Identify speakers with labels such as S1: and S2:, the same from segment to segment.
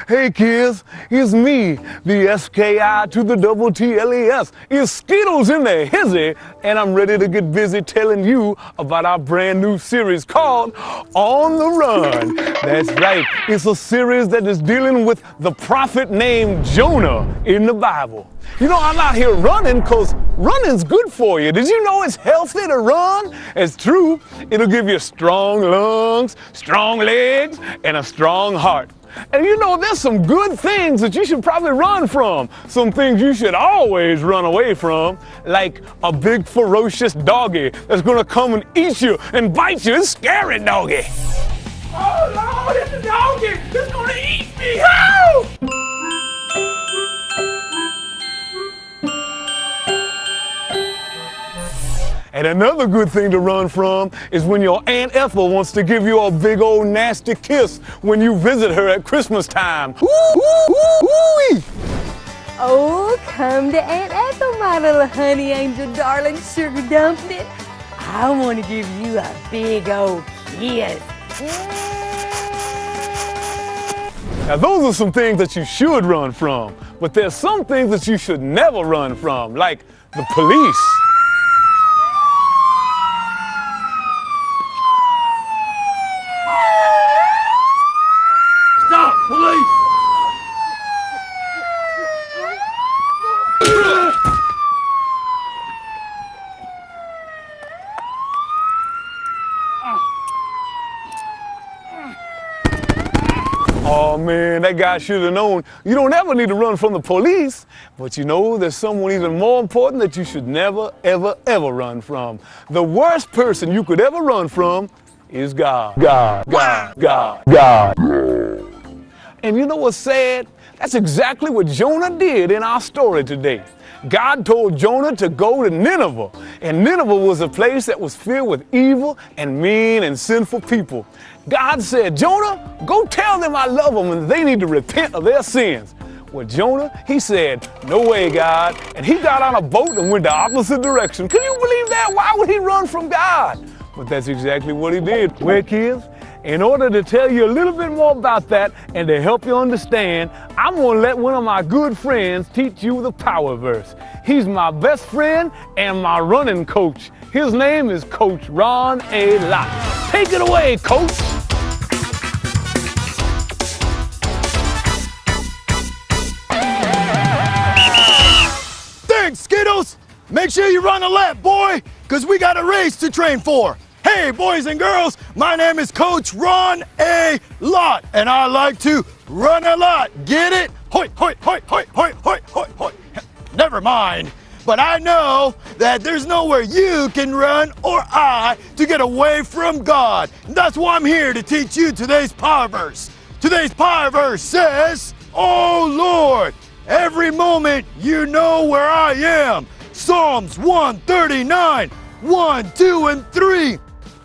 S1: Hey kids, it's me, the S-K-I to the double T-L-E-S. It's Skittles in the hizzy, and I'm ready to get busy telling you about our brand new series called On the Run. That's right, it's a series that is dealing with the prophet named Jonah in the Bible. You know, I'm out here running because running's good for you. Did you know it's healthy to run? It's true. It'll give you strong lungs, strong legs, and a strong heart. And you know, there's some good things that you should probably run from. Some things you should always run away from, like a big ferocious doggy that's gonna come and eat you and bite you. It's scary, doggy. Oh Lord, it's a doggy. It's gonna eat me. Help! And another good thing to run from is when your Aunt Ethel wants to give you a big old nasty kiss when you visit her at Christmas time.
S2: Oh, come to Aunt Ethel, my little honey angel, darling sugar dumpling. I want to give you a big old kiss.
S1: Now those are some things that you should run from, but there's some things that you should never run from, like the police.
S3: Stop, police!
S1: Oh man, that guy should have known. You don't ever need to run from the police, but you know there's someone even more important that you should never, ever, ever run from. The worst person you could ever run from is God. God. And you know what's sad? That's exactly what Jonah did in our story today. God told Jonah to go to Nineveh, and Nineveh was a place that was filled with evil and mean and sinful people. God said, Jonah, go tell them I love them and they need to repent of their sins. Well, Jonah, he said, no way, God, and he got on a boat and went the opposite direction. Can you believe that? Why would he run from God? But that's exactly what he did. Well, kids, in order to tell you a little bit more about that and to help you understand, I'm going to let one of my good friends teach you the power verse. He's my best friend and my running coach. His name is Coach Ron A. Lott. Take it away, Coach.
S3: Thanks, Skittles! Make sure you run a lap, boy, because we got a race to train for. Hey, boys and girls, my name is Coach Ron A. Lott, and I like to run a lot. Get it? Hoi, hoi, hoi, hoi, hoi, hoi, hoi, hoi. Never mind. But I know that there's nowhere you can run or I to get away from God. And that's why I'm here to teach you today's power verse. Today's power verse says, oh Lord, every moment you know where I am. Psalms 139, 1, 2, and 3.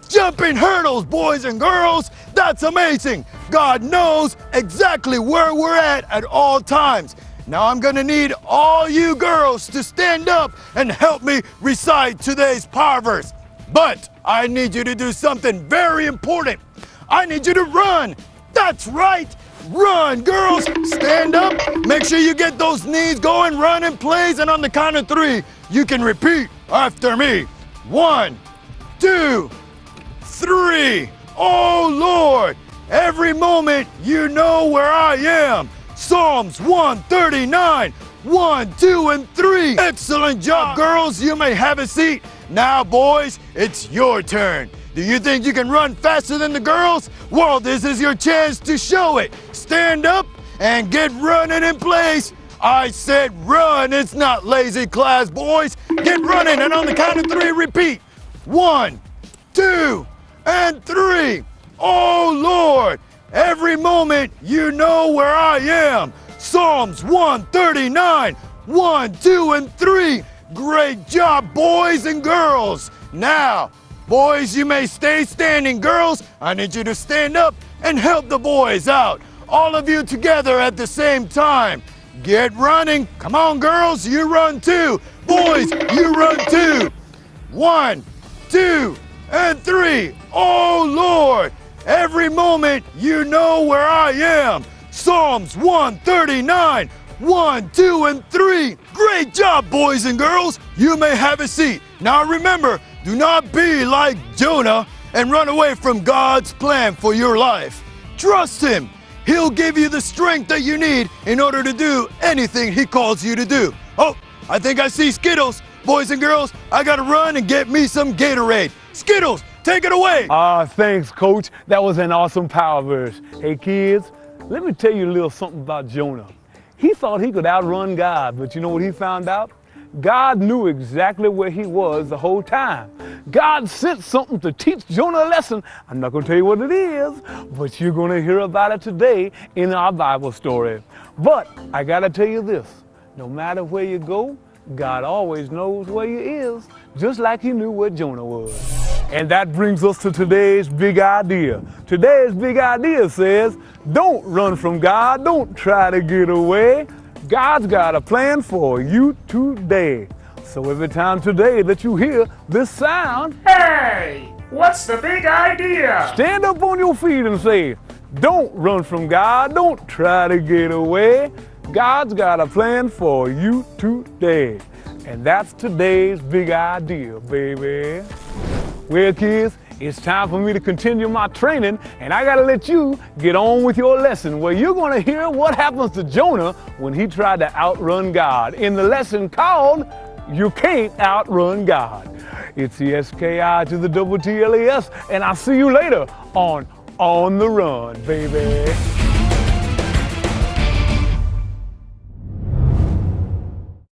S3: Jumping hurdles, boys and girls. That's amazing. God knows exactly where we're at all times. Now I'm gonna need all you girls to stand up and help me recite today's power verse. But I need you to do something very important. I need you to run. That's right. Run, girls. Stand up. Make sure you get those knees going, run in place, and on the count of 3, you can repeat after me. 1, 2, 3. Oh Lord, every moment you know where I am. Psalms 139, 1, 2, and 3. Excellent job, girls. You may have a seat. Now, boys, it's your turn. Do you think you can run faster than the girls? Well, this is your chance to show it. Stand up and get running in place. I said run. It's not lazy class, boys. Get running, and on the count of 3, repeat. 1, 2, and 3. Oh Lord, every moment you know where I am. Psalms 139, 1, 2, and 3. Great job, boys and girls. Now, boys, you may stay standing. Girls, I need you to stand up and help the boys out. All of you together at the same time. Get running. Come on, girls, you run too. Boys, you run too. 1, 2, and 3. Oh Lord, every moment you know where I am. Psalms 139, 1, 2, and 3. Great job, boys and girls. You may have a seat. Now remember, do not be like Jonah and run away from God's plan for your life. Trust Him. He'll give you the strength that you need in order to do anything He calls you to do. Oh, I think I see Skittles. Boys and girls, I gotta run and get me some Gatorade. Skittles, take it away.
S1: Thanks, Coach. That was an awesome power verse. Hey, kids, let me tell you a little something about Jonah. He thought he could outrun God, but you know what he found out? God knew exactly where he was the whole time. God sent something to teach Jonah a lesson. I'm not going to tell you what it is, but you're going to hear about it today in our Bible story. But I got to tell you this, no matter where you go, God always knows where you is, just like He knew where Jonah was. And that brings us to today's big idea. Today's big idea says, don't run from God, don't try to get away. God's got a plan for you today. So every time today that you hear this sound,
S4: Hey, what's the big idea?
S1: stand up on your feet and say, don't run from God, don't try to get away. God's got a plan for you today. And that's today's big idea, baby. Well, kids, it's time for me to continue my training, and I gotta let you get on with your lesson where you're gonna hear what happens to Jonah when he tried to outrun God in the lesson called You Can't Outrun God. It's the S-K-I to the double T-L-E-S, and I'll see you later on the Run, baby.